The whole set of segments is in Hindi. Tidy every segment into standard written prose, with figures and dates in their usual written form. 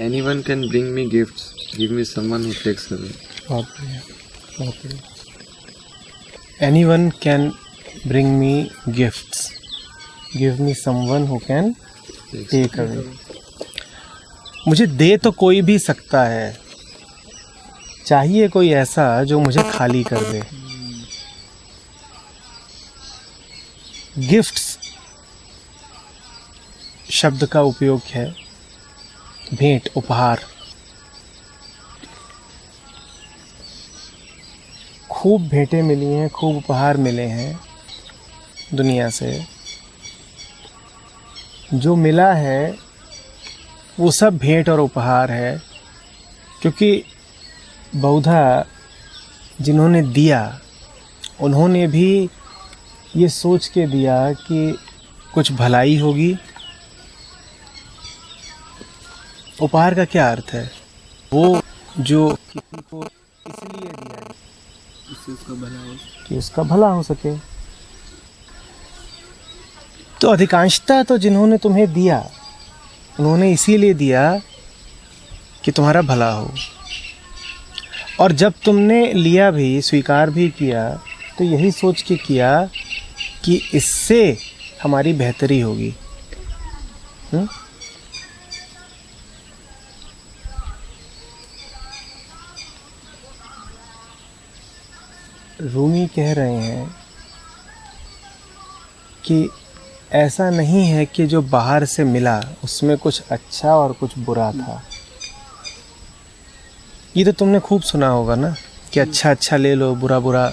Anyone can bring me gifts. Give me someone who takes away. बहुत बढ़िया, बहुत बढ़िया। Anyone can bring me gifts. Give me someone who can take away. मुझे दे तो कोई भी सकता है, चाहिए कोई ऐसा जो मुझे खाली कर दे। गिफ्ट्स शब्द का उपयोग है भेंट, उपहार। खूब भेंटें मिली हैं, खूब उपहार मिले हैं दुनिया से। जो मिला है वो सब भेंट और उपहार है, क्योंकि बहुधा जिन्होंने दिया उन्होंने भी ये सोच के दिया कि कुछ भलाई होगी। उपहार का क्या अर्थ है? वो जो किसी को इसलिए दिया कि उसका भला हो सके। तो अधिकांशतः तो जिन्होंने तुम्हें दिया उन्होंने इसीलिए दिया कि तुम्हारा भला हो, और जब तुमने लिया भी, स्वीकार भी किया, तो यही सोच के किया कि इससे हमारी बेहतरी होगी। रूमी कह रहे हैं कि ऐसा नहीं है कि जो बाहर से मिला उसमें कुछ अच्छा और कुछ बुरा था। ये तो तुमने खूब सुना होगा ना कि अच्छा अच्छा ले लो, बुरा बुरा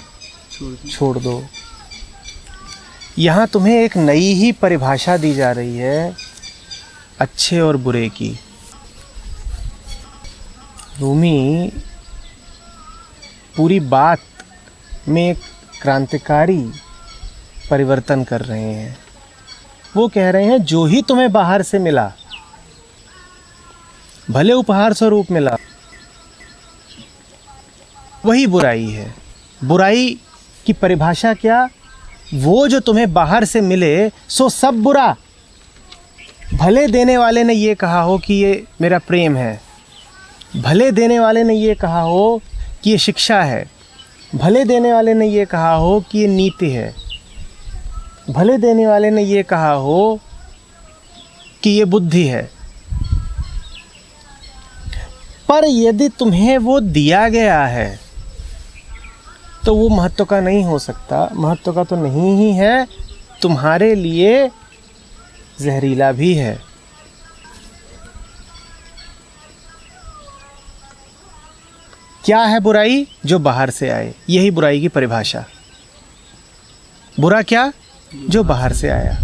छोड़ दो। यहाँ तुम्हें एक नई ही परिभाषा दी जा रही है अच्छे और बुरे की। रूमी पूरी बात में एक क्रांतिकारी परिवर्तन कर रहे हैं। वो कह रहे हैं जो ही तुम्हें बाहर से मिला, भले उपहार स्वरूप मिला, वही बुराई है। बुराई की परिभाषा क्या? वो जो तुम्हें बाहर से मिले सो सब बुरा। भले देने वाले ने ये कहा हो कि ये मेरा प्रेम है, भले देने वाले ने ये कहा हो कि ये शिक्षा है, भले देने वाले ने ये कहा हो कि ये नीति है, भले देने वाले ने ये कहा हो कि ये बुद्धि है, पर यदि तुम्हें वो दिया गया है तो वो महत्व का नहीं हो सकता। महत्व का तो नहीं ही है, तुम्हारे लिए जहरीला भी है। क्या है बुराई? जो बाहर से आए, यही बुराई की परिभाषा। बुरा क्या? जो बाहर से आया।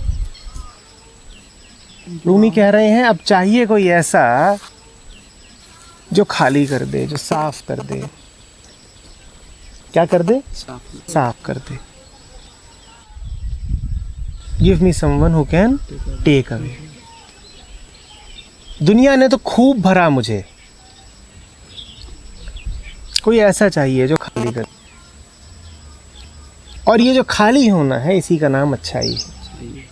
रूमी कह रहे हैं अब चाहिए कोई ऐसा जो खाली कर दे, जो साफ कर दे। क्या कर दे? साफ कर दे। Give me someone who can take away. दुनिया ने तो खूब भरा मुझे, कोई ऐसा चाहिए जो खाली कर। और ये जो खाली होना है इसी का नाम अच्छाई है।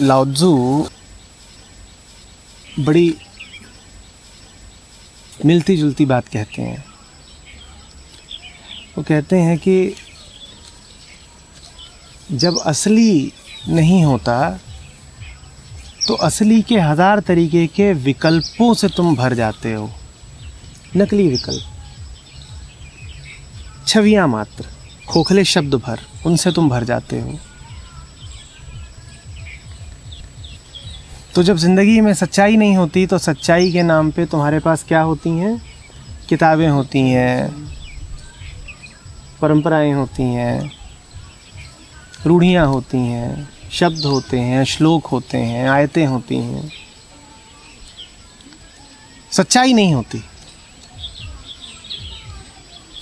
लाओ त्ज़ू बड़ी मिलती जुलती बात कहते हैं। वो कहते हैं कि जब असली नहीं होता तो असली के 1000 तरीके के विकल्पों से तुम भर जाते हो। नकली विकल्प, छवियां मात्र, खोखले शब्द भर, उनसे तुम भर जाते हो। तो जब ज़िंदगी में सच्चाई नहीं होती तो सच्चाई के नाम पे तुम्हारे पास क्या होती हैं? किताबें होती हैं, परंपराएं होती हैं, रूढ़ियाँ होती हैं, शब्द होते हैं, श्लोक होते हैं, आयतें होती हैं। सच्चाई नहीं होती।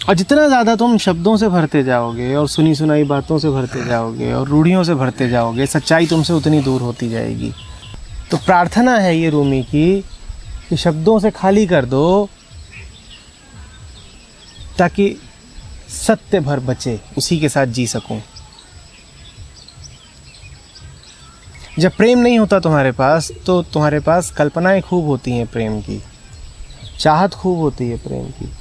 और जितना ज़्यादा तुम शब्दों से भरते जाओगे और सुनी सुनाई बातों से भरते जाओगे और रूढ़ियों से भरते जाओगे, सच्चाई तुमसे उतनी दूर होती जाएगी। तो प्रार्थना है ये रूमी की कि शब्दों से खाली कर दो ताकि सत्य भर बचे, उसी के साथ जी सकूं। जब प्रेम नहीं होता तुम्हारे पास तो तुम्हारे पास कल्पनाएं खूब होती हैं प्रेम की, चाहत खूब होती है प्रेम की,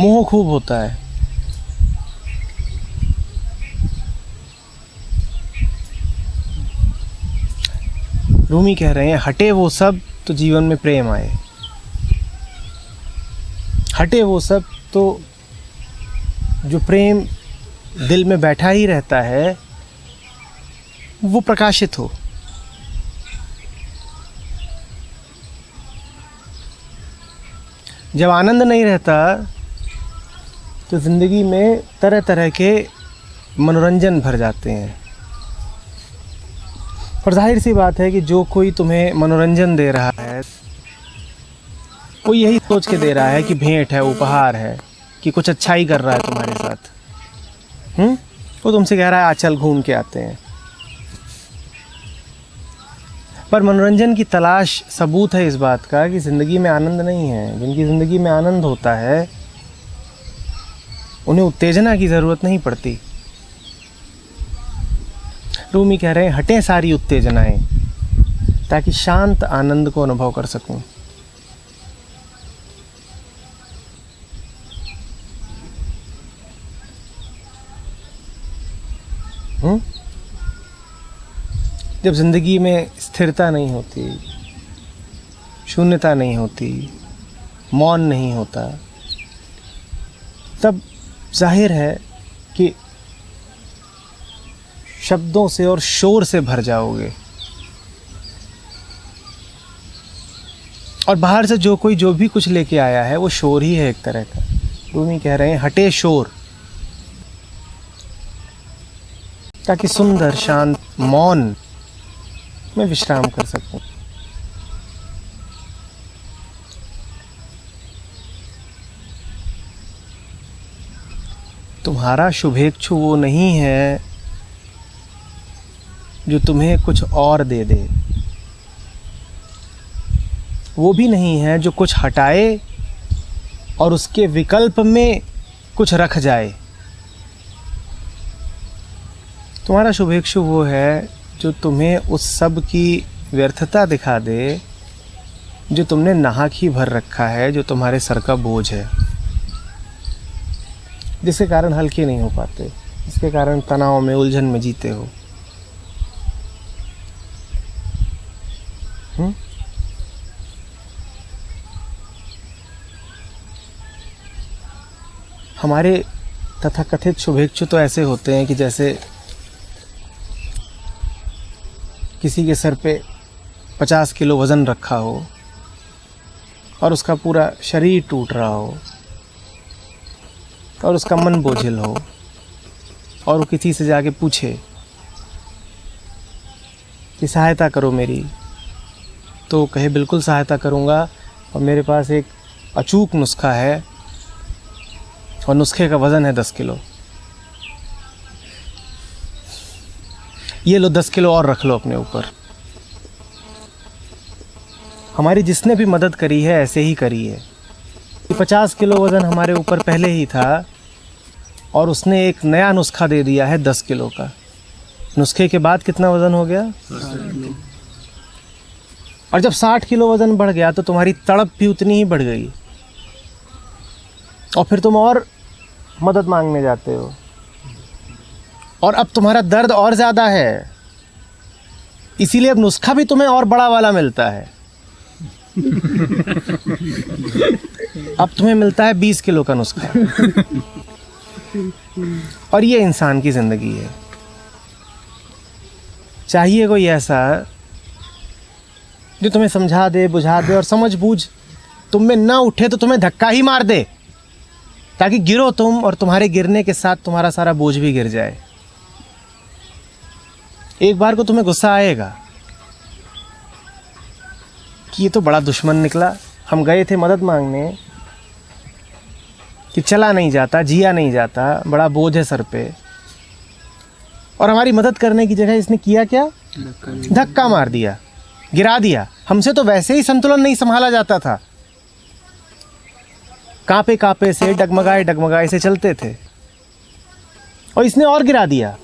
मोह खूब होता है। रूमी कह रहे हैं हटे वो सब तो जीवन में प्रेम आए, हटे वो सब तो जो प्रेम दिल में बैठा ही रहता है वो प्रकाशित हो। जब आनंद नहीं रहता तो ज़िंदगी में तरह तरह के मनोरंजन भर जाते हैं। और जाहिर सी बात है कि जो कोई तुम्हें मनोरंजन दे रहा है वो यही सोच के दे रहा है कि भेंट है, उपहार है, कि कुछ अच्छाई कर रहा है तुम्हारे साथ। वो तुमसे कह रहा है आज चल घूम के आते हैं। पर मनोरंजन की तलाश सबूत है इस बात का कि ज़िंदगी में आनंद नहीं है। जिनकी ज़िंदगी में आनंद होता है उन्हें उत्तेजना की ज़रूरत नहीं पड़ती। रूमी कह रहे हैं हटें सारी उत्तेजनाएं ताकि शांत आनंद को अनुभव कर सकूं। जब ज़िंदगी में स्थिरता नहीं होती, शून्यता नहीं होती, मौन नहीं होता, तब जाहिर है कि शब्दों से और शोर से भर जाओगे। और बाहर से जो कोई जो भी कुछ लेके आया है वो शोर ही है एक तरह का। रूमी कह रहे हैं हटे शोर ताकि सुंदर शांत मौन में विश्राम कर सकूं। तुम्हारा शुभेच्छु वो नहीं है जो तुम्हें कुछ और दे दे, वो भी नहीं है जो कुछ हटाए और उसके विकल्प में कुछ रख जाए। तुम्हारा शुभेच्छु वो है जो तुम्हें उस सब की व्यर्थता दिखा दे जो तुमने नाहक ही भर रखा है, जो तुम्हारे सर का बोझ है, जिसके कारण हल्के नहीं हो पाते, जिसके कारण तनाव में उलझन में जीते हो। हमारे तथाकथित शुभेच्छु तो ऐसे होते हैं कि जैसे किसी के सर पे 50 किलो वज़न रखा हो और उसका पूरा शरीर टूट रहा हो और उसका मन बोझिल हो और वो किसी से जाके पूछे कि सहायता करो मेरी, तो कहे बिल्कुल सहायता करूँगा और मेरे पास एक अचूक नुस्खा है और नुस्खे का वज़न है 10 किलो, ये लो 10 किलो और रख लो अपने ऊपर। हमारी जिसने भी मदद करी है ऐसे ही करी है। 50 किलो वज़न हमारे ऊपर पहले ही था और उसने एक नया नुस्खा दे दिया है 10 किलो का। नुस्खे के बाद कितना वज़न हो गया? 60। और जब 60 किलो वज़न बढ़ गया तो तुम्हारी तड़प भी उतनी ही बढ़ गई और फिर तुम और मदद मांगने जाते हो और अब तुम्हारा दर्द और ज़्यादा है, इसीलिए अब नुस्खा भी तुम्हें और बड़ा वाला मिलता है। अब तुम्हें मिलता है 20 किलो का नुस्खा। और ये इंसान की ज़िंदगी है। चाहिए कोई ऐसा जो तुम्हें समझा दे, बुझा दे और समझ बूझ तुम में ना उठे तो तुम्हें धक्का ही मार दे ताकि गिरो तुम और तुम्हारे गिरने के साथ तुम्हारा सारा बोझ भी गिर जाए। एक बार को तुम्हें गुस्सा आएगा कि ये तो बड़ा दुश्मन निकला। हम गए थे मदद मांगने कि चला नहीं जाता, जिया नहीं जाता, बड़ा बोझ है सर पे, और हमारी मदद करने की जगह इसने किया क्या? धक्का मार दिया, गिरा दिया। हमसे तो वैसे ही संतुलन नहीं संभाला जाता था, कांपे कांपे से डगमगाए डगमगाए से चलते थे और इसने और गिरा दिया।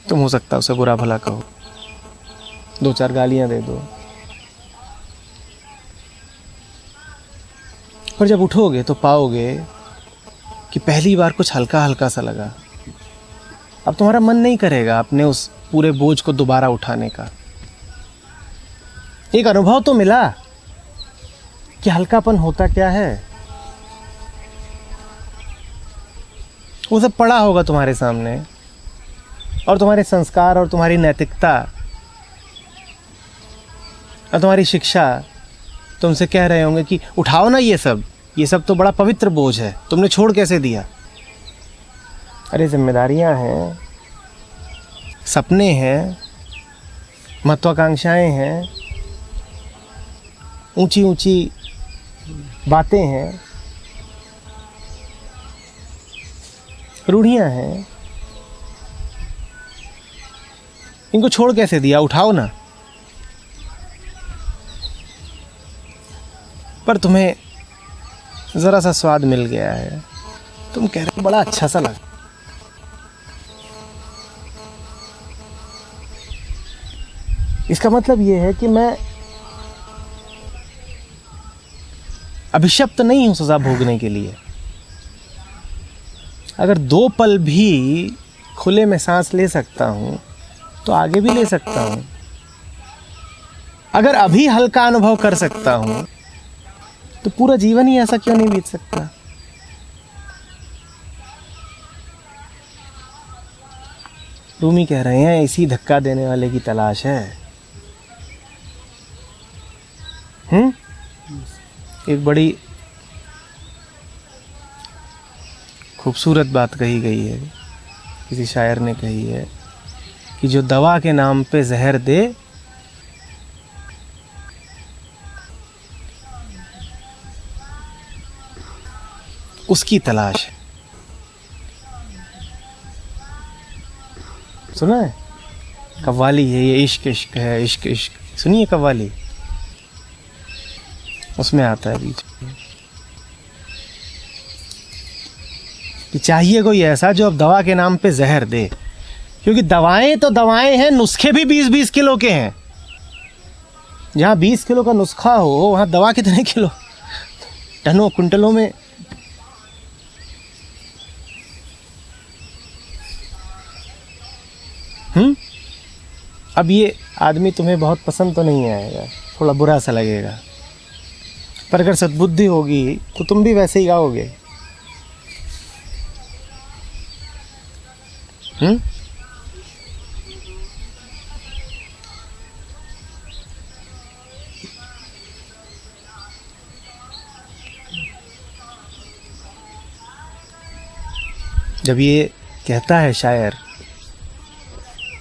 तुम हो सकता है उसे बुरा भला कहो, 2-4 गालियां दे दो, पर जब उठोगे तो पाओगे कि पहली बार कुछ हल्का हल्का सा लगा। अब तुम्हारा मन नहीं करेगा अपने उस पूरे बोझ को दोबारा उठाने का। एक अनुभव तो मिला कि हल्कापन होता क्या है। वो सब पड़ा होगा तुम्हारे सामने, और तुम्हारे संस्कार और तुम्हारी नैतिकता और तुम्हारी शिक्षा तुमसे कह रहे होंगे कि उठाओ ना ये सब तो बड़ा पवित्र बोझ है, तुमने छोड़ कैसे दिया। अरे जिम्मेदारियां हैं, सपने हैं, महत्वाकांक्षाएं हैं, ऊंची ऊंची बातें हैं, रूढ़ियां हैं, इनको छोड़ कैसे दिया, उठाओ ना। पर तुम्हें ज़रा सा स्वाद मिल गया है, तुम कह रहे हो बड़ा अच्छा सा लगा। इसका मतलब ये है कि मैं अभिशप्त नहीं हूं सजा भोगने के लिए। अगर 2 पल भी खुले में सांस ले सकता हूं तो आगे भी ले सकता हूं। अगर अभी हल्का अनुभव कर सकता हूं तो पूरा जीवन ही ऐसा क्यों नहीं बीत सकता। रूमी कह रहे हैं इसी धक्का देने वाले की तलाश है। एक बड़ी खूबसूरत बात कही गई है, किसी शायर ने कही है कि जो दवा के नाम पे जहर दे उसकी तलाश है। सुना है? कव्वाली है ये, इश्क इश्क है, इश्क इश्क, सुनिए कव्वाली, उसमें आता है बीच में कि चाहिए कोई ऐसा जो अब दवा के नाम पे जहर दे, क्योंकि दवाएं तो दवाएं हैं, नुस्खे भी 20-20 किलो के हैं। जहाँ 20 किलो का नुस्खा हो वहाँ दवा कितने किलो, टनों कुंटलों में। अब ये आदमी तुम्हें बहुत पसंद तो नहीं आएगा, थोड़ा बुरा सा लगेगा, पर अगर सद्बुद्धि होगी तो तुम भी वैसे ही गाओगे। जब ये कहता है शायर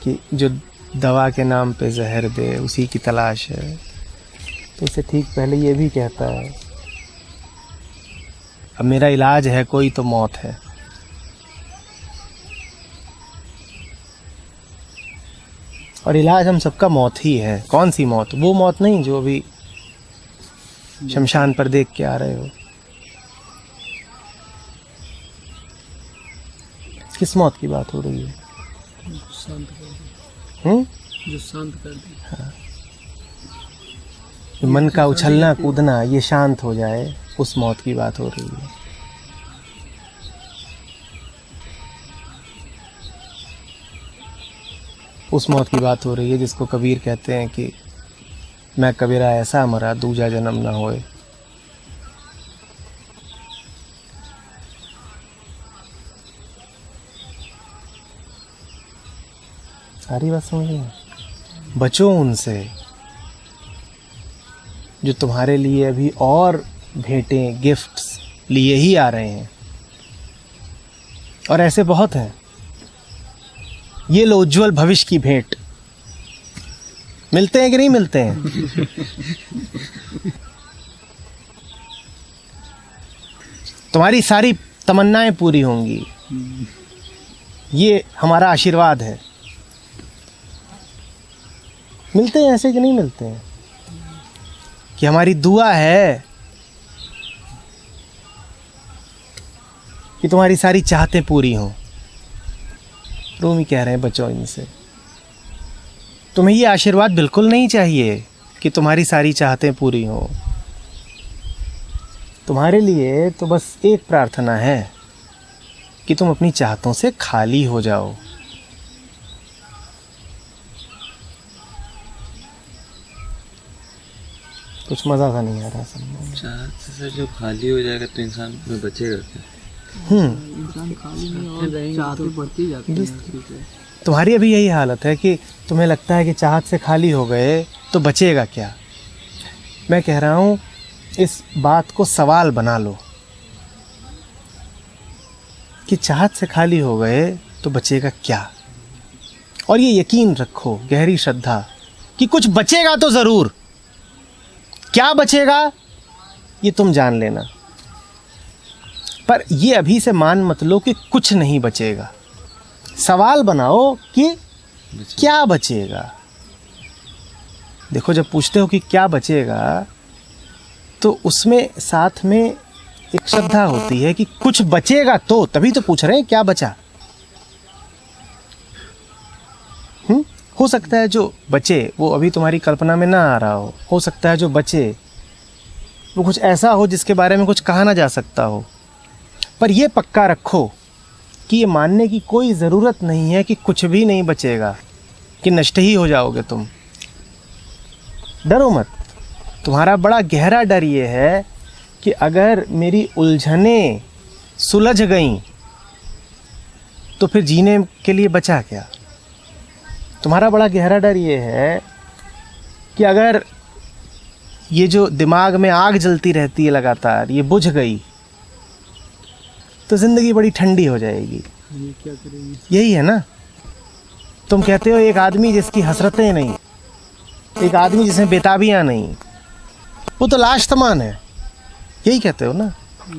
कि जो दवा के नाम पे जहर दे उसी की तलाश है, तो उससे ठीक पहले ये भी कहता है अब मेरा इलाज है कोई तो मौत है। और इलाज हम सबका मौत ही है। कौन सी मौत? वो मौत नहीं जो अभी शमशान पर देख के आ रहे हो। किस मौत की बात हो रही है? जो शांत कर दे। हाँ। मन का उछलना कूदना ये शांत हो जाए, उस मौत की बात हो रही है। उस मौत की बात हो रही है जिसको कबीर कहते हैं कि मैं कबीरा ऐसा मरा दूजा जन्म ना होए। सारी बात समझ में? बचो उनसे जो तुम्हारे लिए अभी और भेंटें गिफ्ट्स लिए ही आ रहे हैं, और ऐसे बहुत हैं। ये लो उज्जवल भविष्य की भेंट। मिलते हैं कि नहीं मिलते हैं? तुम्हारी सारी तमन्नाएं पूरी होंगी, ये हमारा आशीर्वाद है। मिलते हैं ऐसे कि नहीं मिलते हैं? कि हमारी दुआ है कि तुम्हारी सारी चाहतें पूरी हों। रूमी कह रहे हैं बचो इनसे। तुम्हें ये आशीर्वाद बिल्कुल नहीं चाहिए कि तुम्हारी सारी चाहतें पूरी हों। तुम्हारे लिए तो बस एक प्रार्थना है कि तुम अपनी चाहतों से खाली हो जाओ। कुछ मज़ा सा नहीं आ रहा समझ। चाहत से सर जो खाली हो जाएगा तो इंसान में बचेगा क्या? इंसान खाली नहीं और चाहते बढ़ती जाती है। तुम्हारी अभी यही हालत है कि तुम्हें लगता है कि चाहत से खाली हो गए तो बचेगा क्या। मैं कह रहा हूँ इस बात को सवाल बना लो कि चाहत से खाली हो गए तो बचेगा क्या। और ये यकीन रखो, गहरी श्रद्धा, कि कुछ बचेगा तो ज़रूर। क्या बचेगा ये तुम जान लेना, पर ये अभी से मान मत लो कि कुछ नहीं बचेगा। सवाल बनाओ कि क्या बचेगा। देखो, जब पूछते हो कि क्या बचेगा तो उसमें साथ में एक श्रद्धा होती है कि कुछ बचेगा, तो तभी तो पूछ रहे हैं क्या बचा। हो सकता है जो बचे वो अभी तुम्हारी कल्पना में ना आ रहा हो सकता है जो बचे वो कुछ ऐसा हो जिसके बारे में कुछ कहा ना जा सकता हो। पर ये पक्का रखो कि ये मानने की कोई ज़रूरत नहीं है कि कुछ भी नहीं बचेगा, कि नष्ट ही हो जाओगे तुम। डरो मत। तुम्हारा बड़ा गहरा डर ये है कि अगर मेरी उलझनें सुलझ गईं तो फिर जीने के लिए बचा क्या। तुम्हारा बड़ा गहरा डर ये है कि अगर ये जो दिमाग में आग जलती रहती है लगातार, ये बुझ गई तो ज़िंदगी बड़ी ठंडी हो जाएगी। ये क्या करेंगे? यही है ना। तुम कहते हो एक आदमी जिसकी हसरतें नहीं, एक आदमी जिसमें बेताबियाँ नहीं, वो तो लाश तमान है। यही कहते हो ना।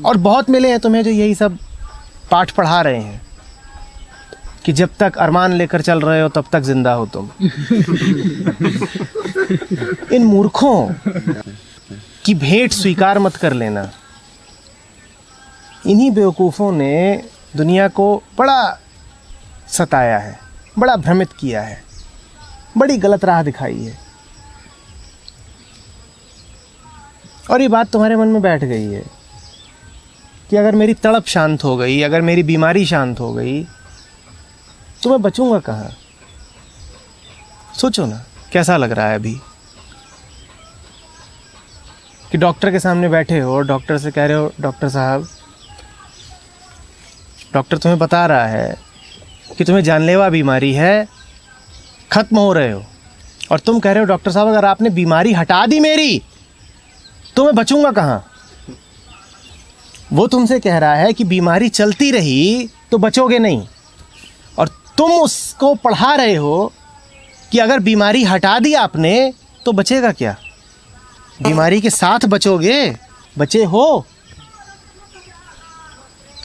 और बहुत मिले हैं तुम्हें जो यही सब पाठ पढ़ा रहे हैं कि जब तक अरमान लेकर चल रहे हो तब तक जिंदा हो तुम। इन मूर्खों की भेंट स्वीकार मत कर लेना। इन्हीं बेवकूफ़ों ने दुनिया को बड़ा सताया है, बड़ा भ्रमित किया है, बड़ी गलत राह दिखाई है। और ये बात तुम्हारे मन में बैठ गई है कि अगर मेरी तड़प शांत हो गई, अगर मेरी बीमारी शांत हो गई तो मैं बचूंगा कहाँ। सोचो ना, कैसा लग रहा है अभी कि डॉक्टर के सामने बैठे हो और डॉक्टर से कह रहे हो, डॉक्टर साहब, डॉक्टर तुम्हें बता रहा है कि तुम्हें जानलेवा बीमारी है, ख़त्म हो रहे हो, और तुम कह रहे हो डॉक्टर साहब अगर आपने बीमारी हटा दी मेरी तो मैं बचूंगा कहाँ। वो तुमसे कह रहा है कि बीमारी चलती रही तो बचोगे नहीं, और तुम उसको पढ़ा रहे हो कि अगर बीमारी हटा दी आपने तो बचेगा क्या। बीमारी के साथ बचोगे, बचे हो।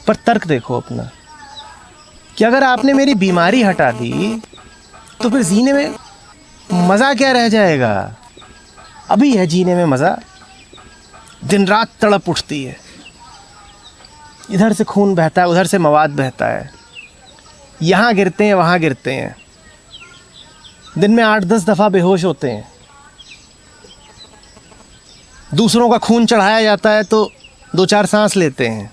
पर तर्क देखो अपना कि अगर आपने मेरी बीमारी हटा दी तो फिर जीने में मज़ा क्या रह जाएगा। अभी है जीने में मज़ा। दिन रात तड़प उठती है, इधर से खून बहता है, उधर से मवाद बहता है, यहाँ गिरते हैं वहाँ गिरते हैं, दिन में 8-10 दफ़ा बेहोश होते हैं, दूसरों का खून चढ़ाया जाता है तो 2-4 सांस लेते हैं।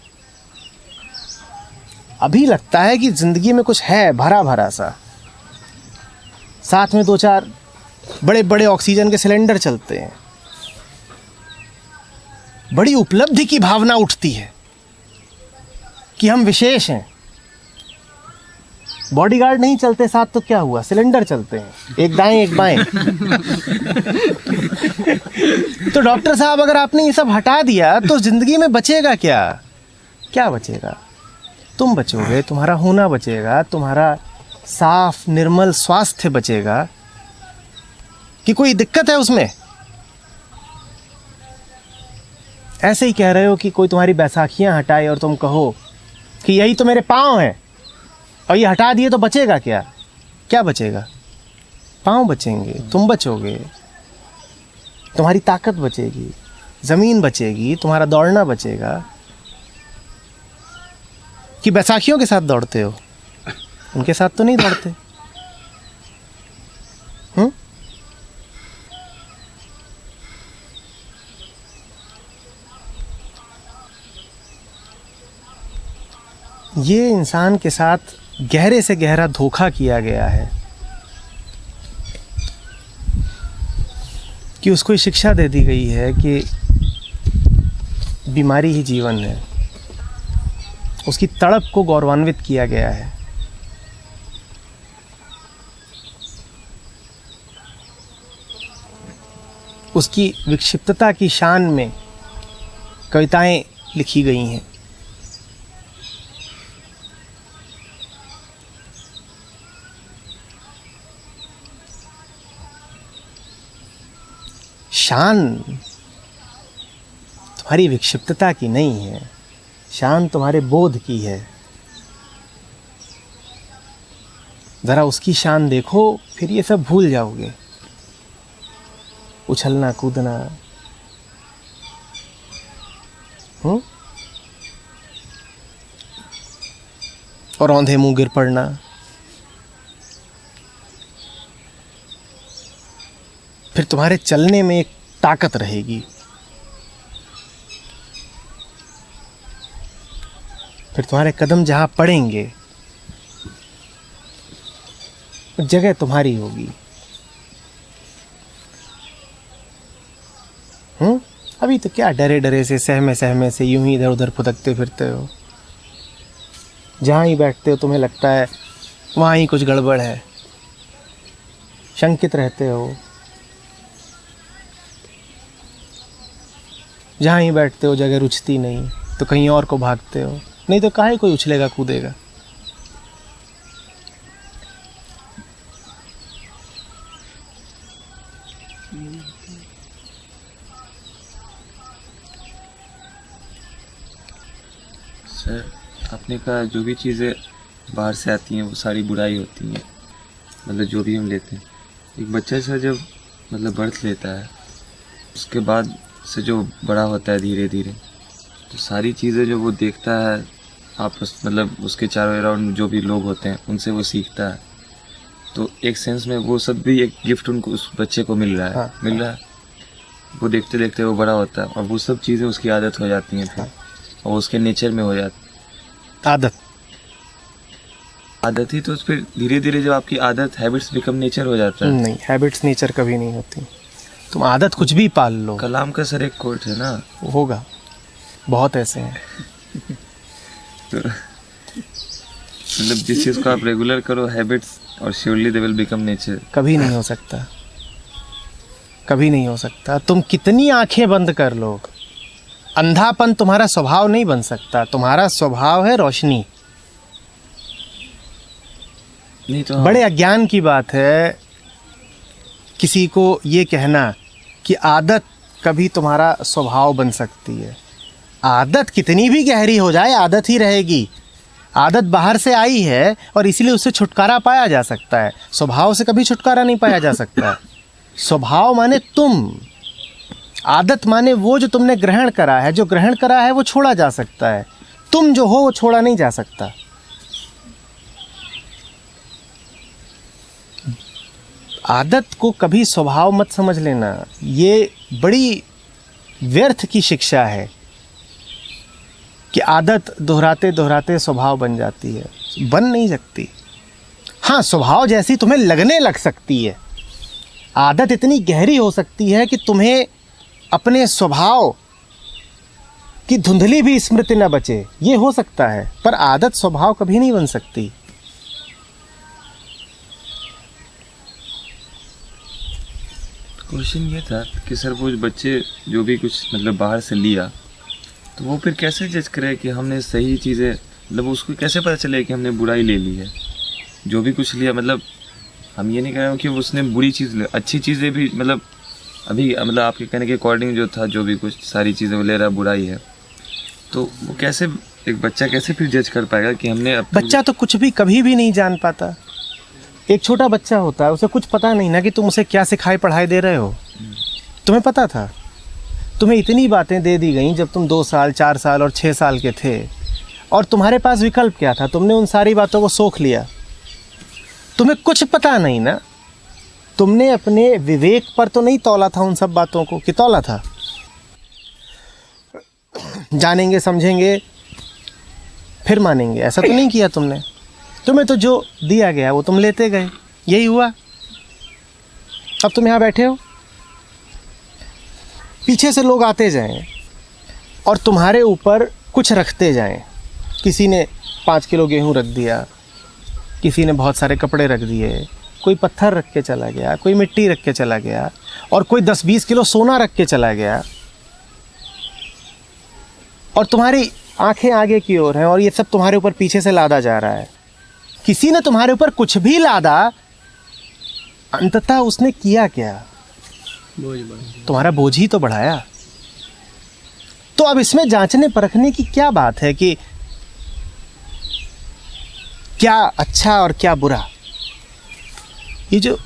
अभी लगता है कि ज़िंदगी में कुछ है भरा भरा सा, साथ में 2-4 बड़े बड़े ऑक्सीजन के सिलेंडर चलते हैं। बड़ी उपलब्धि की भावना उठती है कि हम विशेष हैं। बॉडीगार्ड नहीं चलते साथ तो क्या हुआ, सिलेंडर चलते हैं, एक दाएं एक बाएं। तो डॉक्टर साहब अगर आपने ये सब हटा दिया तो ज़िंदगी में बचेगा क्या। क्या बचेगा। तुम बचोगे, तुम्हारा होना बचेगा, तुम्हारा साफ निर्मल स्वास्थ्य बचेगा। कि कोई दिक्कत है उसमें। ऐसे ही कह रहे हो कि कोई तुम्हारी बैसाखियाँ हटाए और तुम कहो कि यही तो मेरे पाँव हैं और ये हटा दिए तो बचेगा क्या। क्या बचेगा। पाँव बचेंगे, तुम बचोगे, तुम्हारी ताकत बचेगी, ज़मीन बचेगी, तुम्हारा दौड़ना बचेगा। कि बैसाखियों के साथ दौड़ते हो, उनके साथ तो नहीं दौड़ते। ये इंसान के साथ गहरे से गहरा धोखा किया गया है कि उसको ये शिक्षा दे दी गई है कि बीमारी ही जीवन है। उसकी तड़प को गौरवान्वित किया गया है। उसकी विक्षिप्तता की शान में कविताएं लिखी गई हैं। शान तुम्हारी विक्षिप्तता की नहीं है, शान तुम्हारे बोध की है। ज़रा उसकी शान देखो, फिर ये सब भूल जाओगे। उछलना कूदना, और औंधे मुंह गिर पड़ना, फिर तुम्हारे चलने में एक ताकत रहेगी। फिर तुम्हारे कदम जहाँ पड़ेंगे वो जगह तुम्हारी होगी। अभी तो क्या डरे डरे से सहमे सहमे से यूं ही इधर उधर फुदकते फिरते हो। जहाँ ही बैठते हो तुम्हें लगता है वहाँ ही कुछ गड़बड़ है। शंकित रहते हो। जहाँ ही बैठते हो जगह रुचती नहीं तो कहीं और को भागते हो। नहीं तो काहे कोई उछलेगा कूदेगा। सर, आपने कहा जो भी चीज़ें बाहर से आती हैं वो सारी बुराई होती हैं, मतलब जो भी हम लेते हैं। एक बच्चा सर जब मतलब बर्थ लेता है उसके बाद से जो बड़ा होता है धीरे धीरे, तो सारी चीज़ें जो वो देखता है आपस मतलब उसके चारों अराउंड जो भी लोग होते हैं उनसे वो सीखता है। तो एक सेंस में वो सब भी एक गिफ्ट उनको उस बच्चे को मिल रहा है। हाँ, मिल रहा है। वो देखते देखते वो बड़ा होता है और वो सब चीज़ें उसकी आदत हो जाती हैं फिर, और उसके नेचर में हो जाती। आदत ही तो फिर धीरे धीरे जब आपकी आदत हैबिट्स बिकम नेचर हो जाता है। नहीं, हैबिट्स नेचर कभी नहीं होती। तुम आदत कुछ भी पाल लो। कलाम का सर एक कोट है ना, होगा, बहुत ऐसे हैं। तो मतलब जिस चीज़ को आप रेगुलर करो हैबिट्स, और surely they will become nature. कभी नहीं हो सकता, कभी नहीं हो सकता। तुम कितनी आंखें बंद कर लो, अंधापन तुम्हारा स्वभाव नहीं बन सकता। तुम्हारा स्वभाव है रोशनी। नहीं तो बड़े अज्ञान की बात है किसी को ये कहना कि आदत कभी तुम्हारा स्वभाव बन सकती है। आदत कितनी भी गहरी हो जाए आदत ही रहेगी। आदत बाहर से आई है और इसीलिए उससे छुटकारा पाया जा सकता है। स्वभाव से कभी छुटकारा नहीं पाया जा सकता। स्वभाव माने तुम, आदत माने वो जो तुमने ग्रहण करा है। जो ग्रहण करा है वो छोड़ा जा सकता है, तुम जो हो वो छोड़ा नहीं जा सकता। आदत को कभी स्वभाव मत समझ लेना। ये बड़ी व्यर्थ की शिक्षा है कि आदत दोहराते दोहराते स्वभाव बन जाती है। बन नहीं सकती। हाँ, स्वभाव जैसी तुम्हें लगने लग सकती है। आदत इतनी गहरी हो सकती है कि तुम्हें अपने स्वभाव की धुंधली भी स्मृति न बचे, ये हो सकता है। पर आदत स्वभाव कभी नहीं बन सकती। क्वेश्चन ये था कि सर वो बच्चे जो भी कुछ मतलब बाहर से लिया, तो वो फिर कैसे जज करे कि हमने सही चीज़ें, मतलब उसको कैसे पता चले कि हमने बुराई ले ली है। जो भी कुछ लिया, मतलब हम ये नहीं कह रहे हो कि उसने बुरी चीज़ ले, अच्छी चीज़ें भी मतलब अभी मतलब आपके कहने के अकॉर्डिंग जो था, जो भी कुछ सारी चीज़ें वो ले रहा बुराई है, तो वो कैसे एक बच्चा कैसे फिर जज कर पाएगा कि हमने बच्चा तो कुछ भी कभी भी नहीं जान पाता। एक छोटा बच्चा होता है, उसे कुछ पता नहीं ना कि तुम उसे क्या सिखाई पढ़ाई दे रहे हो। तुम्हें पता था? तुम्हें इतनी बातें दे दी गई जब तुम 2 साल 4 साल और 6 साल के थे, और तुम्हारे पास विकल्प क्या था? तुमने उन सारी बातों को सोख लिया। तुम्हें कुछ पता नहीं ना। तुमने अपने विवेक पर तो नहीं तौला था उन सब बातों को, कि तौला था? जानेंगे समझेंगे फिर मानेंगे? ऐसा तो नहीं किया तुमने। तुम्हें तो जो दिया गया वो तुम लेते गए, यही हुआ। अब तुम यहाँ बैठे हो, पीछे से लोग आते जाएं और तुम्हारे ऊपर कुछ रखते जाएं। किसी ने 5 किलो गेहूँ रख दिया, किसी ने बहुत सारे कपड़े रख दिए, कोई पत्थर रख के चला गया, कोई मिट्टी रख के चला गया, और कोई 10-20 किलो सोना रख के चला गया। और तुम्हारी आंखें आगे की ओर हैं और ये सब तुम्हारे ऊपर पीछे से लादा जा रहा है। किसी ने तुम्हारे ऊपर कुछ भी लादा, अंततः उसने किया क्या? बोझ बढ़ा। तुम्हारा बोझ ही तो बढ़ाया। तो अब इसमें जांचने परखने की क्या बात है कि क्या अच्छा और क्या बुरा? ये जो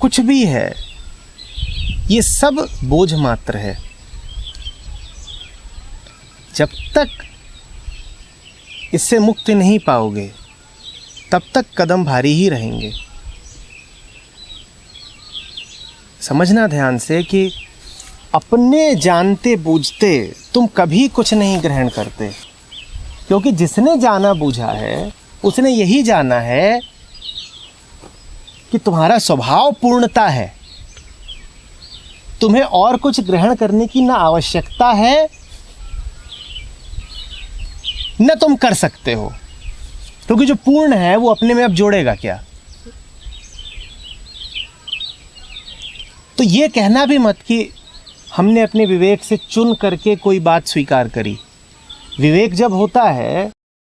कुछ भी है ये सब बोझ मात्र है। जब तक इससे मुक्ति नहीं पाओगे तब तक कदम भारी ही रहेंगे। समझना ध्यान से कि अपने जानते बूझते तुम कभी कुछ नहीं ग्रहण करते, क्योंकि जिसने जाना बूझा है उसने यही जाना है कि तुम्हारा स्वभाव पूर्णता है, तुम्हें और कुछ ग्रहण करने की ना आवश्यकता है न तुम कर सकते हो, क्योंकि जो पूर्ण है वो अपने में अब जोड़ेगा क्या। तो ये कहना भी मत कि हमने अपने विवेक से चुन करके कोई बात स्वीकार करी। विवेक जब होता है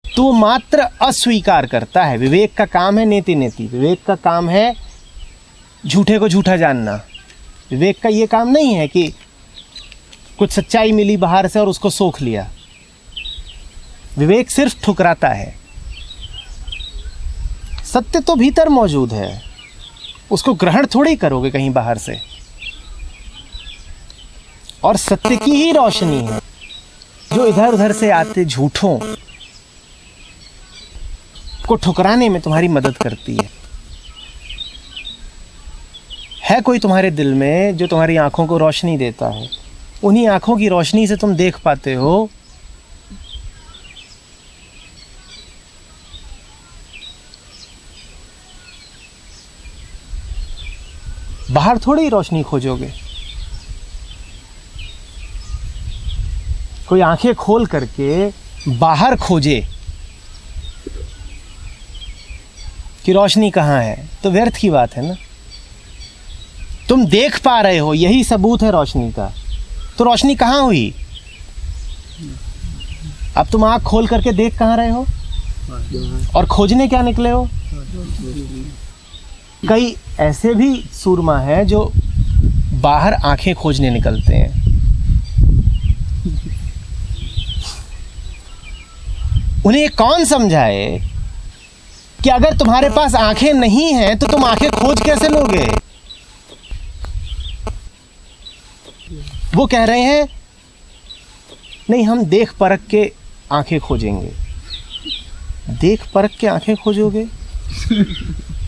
तो वो मात्र अस्वीकार करता है। विवेक का काम है नेति नेति, विवेक का काम है झूठे को झूठा जानना। विवेक का ये काम नहीं है कि कुछ सच्चाई मिली बाहर से और उसको सोख लिया। विवेक सिर्फ ठुकराता है। सत्य तो भीतर मौजूद है, उसको ग्रहण थोड़ी करोगे कहीं बाहर से। और सत्य की ही रोशनी है जो इधर उधर से आते झूठों को ठुकराने में तुम्हारी मदद करती है कोई तुम्हारे दिल में जो तुम्हारी आंखों को रोशनी देता है। उन्हीं आंखों की रोशनी से तुम देख पाते हो बाहर थोड़ी रोशनी खोजोगे। कोई आंखें खोल करके बाहर खोजे कि रोशनी कहाँ है तो व्यर्थ की बात है ना। तुम देख पा रहे हो, यही सबूत है रोशनी का। तो रोशनी कहाँ हुई? अब तुम आंख खोल करके देख कहाँ रहे हो और खोजने क्या निकले हो? कई ऐसे भी सूरमा हैं जो बाहर आंखें खोजने निकलते हैं। उन्हें कौन समझाए कि अगर तुम्हारे पास आंखें नहीं हैं तो तुम आंखें खोज कैसे लोगे? वो कह रहे हैं नहीं, हम देख परख के आंखें खोजेंगे। देख परख के आंखें खोजोगे?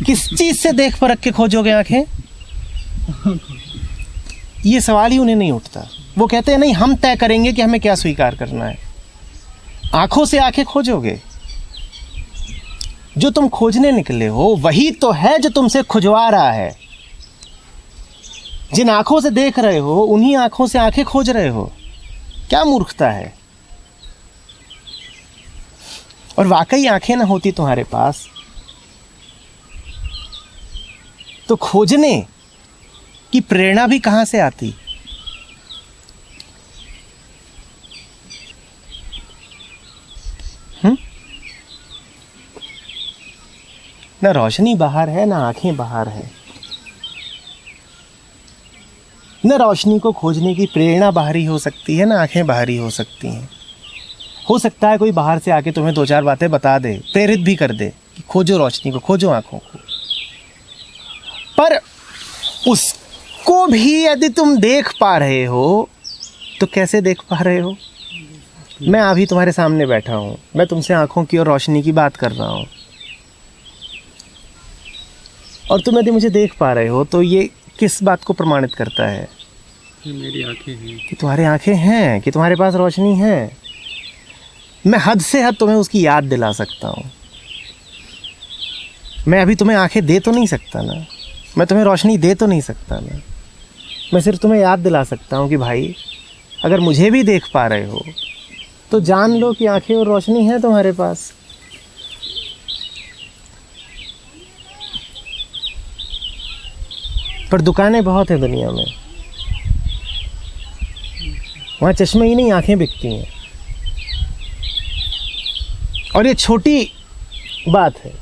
किस चीज से देख परख के खोजोगे आंखें? ये सवाल ही उन्हें नहीं उठता। वो कहते हैं नहीं, हम तय करेंगे कि हमें क्या स्वीकार करना है। आंखों से आंखें खोजोगे? जो तुम खोजने निकले हो वही तो है जो तुमसे खुजवा रहा है। जिन आंखों से देख रहे हो उन्हीं आंखों से आंखें खोज रहे हो। क्या मूर्खता है। और वाकई आंखें ना होती तुम्हारे पास तो खोजने की प्रेरणा भी कहां से आती? ना रोशनी बाहर है, ना आंखें बाहर है। न रोशनी को खोजने की प्रेरणा बाहरी हो सकती है, ना आंखें बाहरी हो सकती हैं। हो सकता है कोई बाहर से आके तुम्हें 2-4 बातें बता दे, प्रेरित भी कर दे कि खोजो रोशनी को, खोजो आंखों को। पर उसको भी यदि तुम देख पा रहे हो तो कैसे देख पा रहे हो? मैं अभी तुम्हारे सामने बैठा हूँ, मैं तुमसे आंखों की और रोशनी की बात कर रहा हूँ, और तुम यदि मुझे देख पा रहे हो तो ये किस बात को प्रमाणित करता है? मेरी आंखें हैं, कि तुम्हारी आंखें हैं, कि तुम्हारे पास रोशनी है। मैं हद से हद तुम्हें उसकी याद दिला सकता हूँ। मैं अभी तुम्हें आंखें दे तो नहीं सकता ना, मैं तुम्हें रोशनी दे तो नहीं सकता ना, मैं सिर्फ तुम्हें याद दिला सकता हूँ कि भाई अगर मुझे भी देख पा रहे हो तो जान लो कि आंखें और रोशनी है तुम्हारे पास। पर दुकानें बहुत हैं दुनिया में, वहाँ चश्मे ही नहीं आंखें बिकती हैं। और ये छोटी बात है,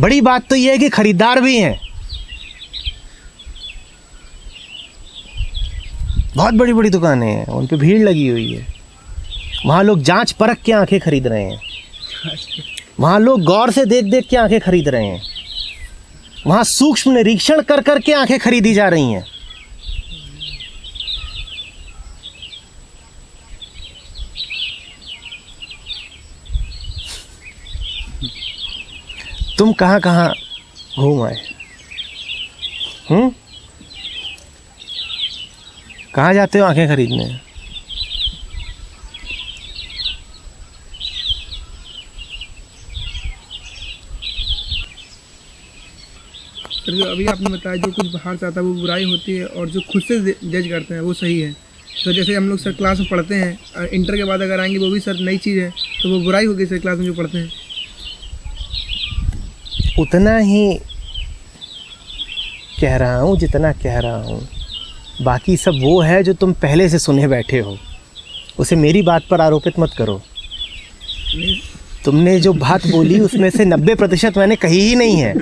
बड़ी बात तो ये है कि खरीदार भी हैं। बहुत बड़ी बड़ी दुकानें हैं, उन पे भीड़ लगी हुई है। वहाँ लोग जांच परख के आंखें खरीद रहे हैं, वहाँ लोग गौर से देख देख के आंखें खरीद रहे हैं, वहाँ सूक्ष्म निरीक्षण कर कर के आंखें खरीदी जा रही हैं। तुम कहाँ कहाँ घूम आए? कहाँ जाते हो आंखें खरीदने? सर जो अभी आपने बताया जो कुछ बाहर से आता है वो बुराई होती है, और जो खुद से जज करते हैं वो सही है। तो जैसे हम लोग सर क्लास में पढ़ते हैं, इंटर के बाद अगर आएंगे वो भी सर नई चीज़ है, तो वो बुराई होगी सर क्लास में जो पढ़ते हैं। उतना ही कह रहा हूँ जितना कह रहा हूँ, बाकी सब वो है जो तुम पहले से सुने बैठे हो। उसे मेरी बात पर आरोपित मत करो। तुमने जो बात बोली उसमें से 90% मैंने कही ही नहीं है।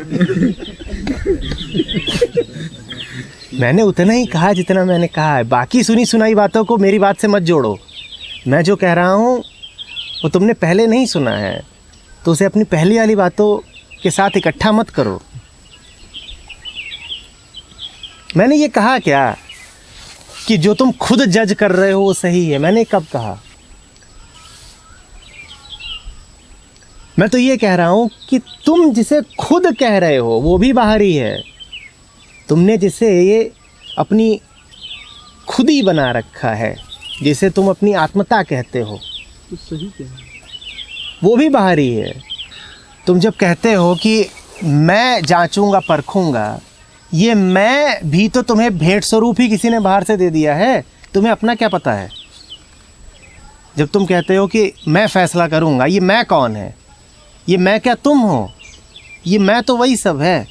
मैंने उतना ही कहा जितना मैंने कहा है, बाकी सुनी सुनाई बातों को मेरी बात से मत जोड़ो। मैं जो कह रहा हूँ वो तुमने पहले नहीं सुना है, तो उसे अपनी पहली वाली बातों के साथ इकट्ठा मत करो। मैंने ये कहा क्या कि जो तुम खुद जज कर रहे हो वो सही है? मैंने कब कहा? मैं तो ये कह रहा हूं कि तुम जिसे खुद कह रहे हो वो भी बाहरी है। तुमने जिसे ये अपनी खुदी बना रखा है, जिसे तुम अपनी आत्मता कहते हो, तो सही क्या है? वो भी बाहरी है। तुम जब कहते हो कि मैं जांचूंगा परखूंगा, ये मैं भी तो तुम्हें भेंट स्वरूप ही किसी ने बाहर से दे दिया है। तुम्हें अपना क्या पता है? जब तुम कहते हो कि मैं फैसला करूंगा, ये मैं कौन है? ये मैं क्या तुम हो? ये मैं तो वही सब है।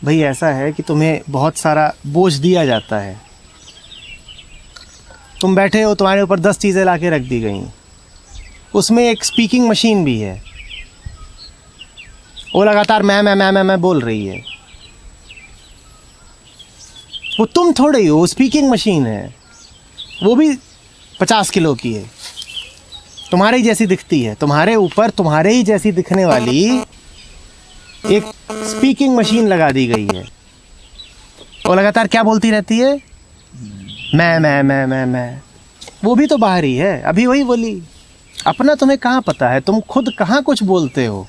भाई ऐसा है कि तुम्हें बहुत सारा बोझ दिया जाता है। तुम बैठे हो, तुम्हारे ऊपर 10 चीज़ें ला के रख दी गई, उसमें एक स्पीकिंग मशीन भी है, वो लगातार मैं बोल रही है। वो तुम थोड़े ही हो, स्पीकिंग मशीन है, वो भी 50 किलो की है, तुम्हारे ही जैसी दिखती है। तुम्हारे ऊपर तुम्हारे ही जैसी दिखने वाली एक स्पीकिंग मशीन लगा दी गई है। वो लगातार क्या बोलती रहती है? मैं। वो भी तो बाहरी है। अभी वही बोली। अपना तुम्हें कहाँ पता है? तुम खुद कहाँ कुछ बोलते हो?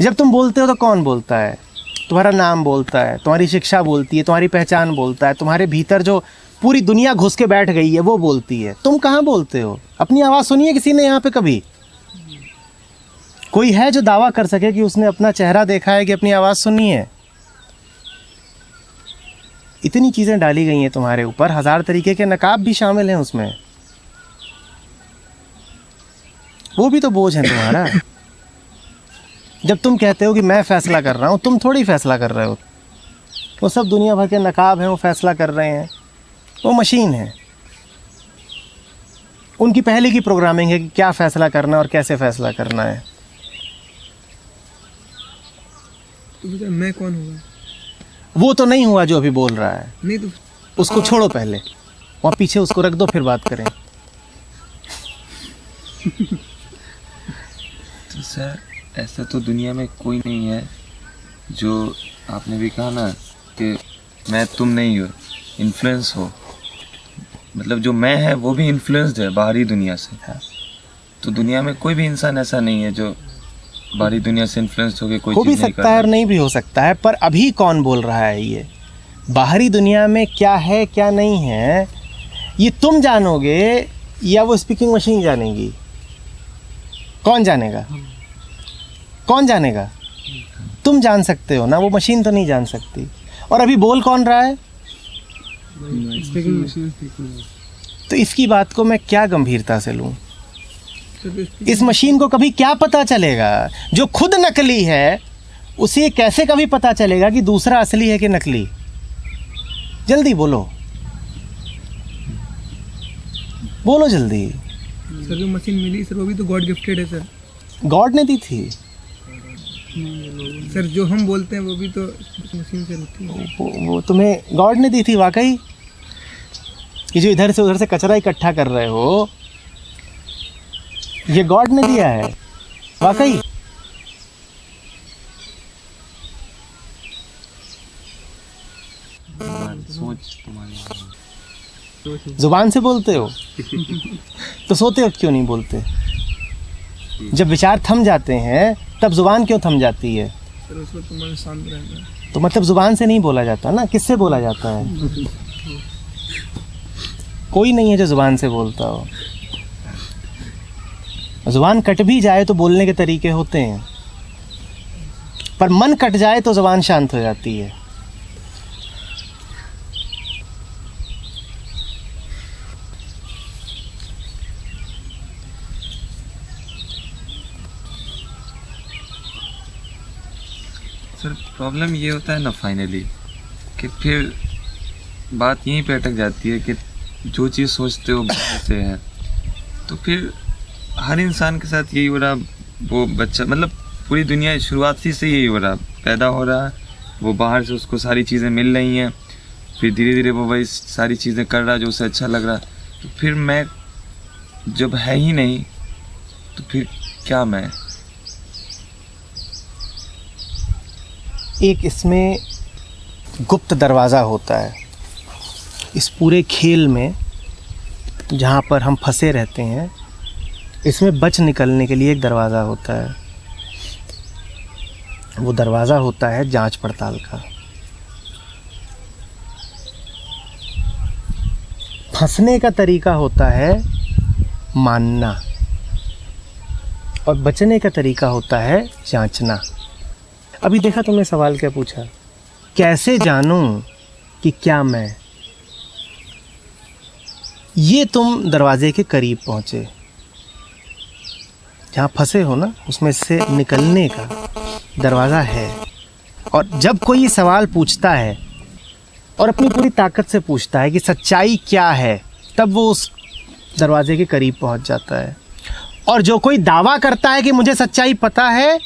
जब तुम बोलते हो तो कौन बोलता है? तुम्हारा नाम बोलता है, तुम्हारी शिक्षा बोलती है, तुम्हारी पहचान बोलता है, तुम्हारे भीतर जो पूरी दुनिया घुस के बैठ गई है वो बोलती है। तुम कहाँ बोलते हो? अपनी आवाज़ सुनी है किसी ने यहाँ पे कभी? कोई है जो दावा कर सके कि उसने अपना चेहरा देखा है कि अपनी आवाज़ सुनी है? इतनी चीज़ें डाली गई हैं तुम्हारे ऊपर, 1000 तरीके के नकाब भी शामिल हैं उसमें। वो भी तो बोझ है तुम्हारा। जब तुम कहते हो कि मैं फैसला कर रहा हूँ, तुम थोड़ी फैसला कर रहे हो। वो सब दुनिया भर के नकाब हैं, वो फैसला कर रहे हैं। वो मशीन है, उनकी पहले की प्रोग्रामिंग है कि क्या फैसला करना और कैसे फैसला करना है। तो मैं कौन होगा? वो तो नहीं हुआ जो अभी बोल रहा है। नहीं तो उसको छोड़ो, पहले वहाँ पीछे उसको रख दो, फिर बात करें। तो सर ऐसा तो दुनिया में कोई नहीं है। जो आपने भी कहा ना कि मैं तुम नहीं हो, इन्फ्लुएंस हो, मतलब जो मैं है वो भी इन्फ्लुएंस्ड है बाहरी दुनिया से। तो दुनिया में कोई भी इंसान ऐसा नहीं है जो बाहरी दुनिया से इन्फ्लुएंस होकर कोई हो चीज़ भी नहीं सकता है और नहीं भी हो सकता है। पर अभी कौन बोल रहा है? ये बाहरी दुनिया में क्या है क्या नहीं है ये तुम जानोगे या वो स्पीकिंग मशीन जानेगी? कौन जानेगा? कौन जानेगा? तुम जान सकते हो ना, वो मशीन तो नहीं जान सकती। और अभी बोल कौन रहा है? Speaking machine. तो इसकी बात को मैं क्या गंभीरता से लूं? तो इस मशीन को कभी क्या पता चलेगा? जो खुद नकली है उसे कैसे कभी पता चलेगा कि दूसरा असली है कि नकली? जल्दी बोलो, बोलो जल्दी। सर जो मशीन मिली सर वो भी तो गॉड गिफ्टेड है सर। गॉड ने दी थी? सर जो हम बोलते हैं वो भी तो मशीन से होती है। वो तुम्हें गॉड ने दी थी वाकई? ये जो इधर से उधर से कचरा इकट्ठा कर रहे हो, ये गॉड ने दिया है वाकई? सोच तुम्हारी। जुबान से बोलते हो तो सोते वक्त क्यों नहीं बोलते? जब विचार थम जाते हैं तब जुबान क्यों थम जाती है? सर उस वक्त मन शांत रहता है। तो मतलब जुबान से नहीं बोला जाता ना, किससे बोला जाता है? कोई नहीं है जो जुबान से बोलता हो। जुबान कट भी जाए तो बोलने के तरीके होते हैं, पर मन कट जाए तो जुबान शांत हो जाती है। सर प्रॉब्लम ये होता है ना फाइनली कि फिर बात यहीं पे अटक जाती है कि जो चीज़ सोचते हो बाहर से है, तो फिर हर इंसान के साथ यही हो रहा। वो बच्चा मतलब पूरी दुनिया शुरुआत से यही हो रहा, पैदा हो रहा है, वो बाहर से उसको सारी चीज़ें मिल रही हैं, फिर धीरे धीरे वो वही सारी चीज़ें कर रहा जो उसे अच्छा लग रहा। तो फिर मैं जब है ही नहीं तो फिर क्या मैं? एक इसमें गुप्त दरवाज़ा होता है इस पूरे खेल में, जहाँ पर हम फंसे रहते हैं। इसमें बच निकलने के लिए एक दरवाज़ा होता है। वो दरवाज़ा होता है जांच पड़ताल का। फंसने का तरीका होता है मानना, और बचने का तरीका होता है जांचना। अभी देखा तुमने सवाल क्या पूछा? कैसे जानूं कि क्या मैं? ये तुम दरवाजे के करीब पहुंचे, जहाँ फंसे हो ना, उसमें से निकलने का दरवाज़ा है। और जब कोई ये सवाल पूछता है और अपनी पूरी ताकत से पूछता है कि सच्चाई क्या है, तब वो उस दरवाजे के करीब पहुंच जाता है। और जो कोई दावा करता है कि मुझे सच्चाई पता है,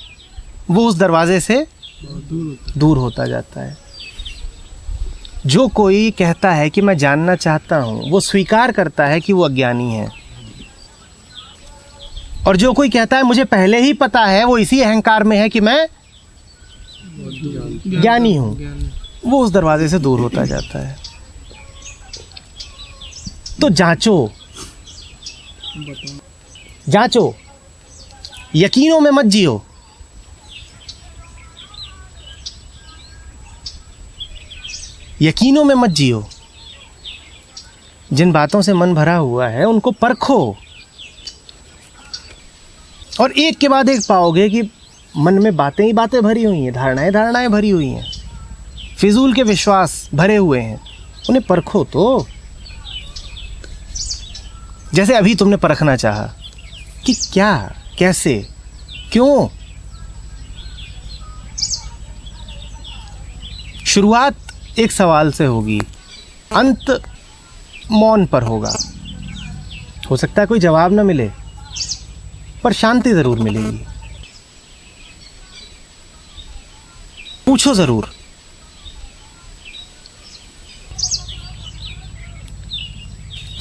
वो उस दरवाजे से दूर होता जाता है। जो कोई कहता है कि मैं जानना चाहता हूँ, वो स्वीकार करता है कि वो अज्ञानी है। और जो कोई कहता है मुझे पहले ही पता है, वो इसी अहंकार में है कि मैं ज्ञानी हूँ, वो उस दरवाजे से दूर होता जाता है। तो जांचो, जांचो, यकीनों में मत जियो। यकीनों में मत जियो। जिन बातों से मन भरा हुआ है उनको परखो, और एक के बाद एक पाओगे कि मन में बातें ही बातें भरी हुई हैं, धारणाएं धारणाएं भरी हुई हैं, फिजूल के विश्वास भरे हुए हैं। उन्हें परखो तो, जैसे अभी तुमने परखना चाहा कि क्या, कैसे, क्यों। शुरुआत एक सवाल से होगी, अंत मौन पर होगा। हो सकता है कोई जवाब ना मिले, पर शांति जरूर मिलेगी। पूछो जरूर।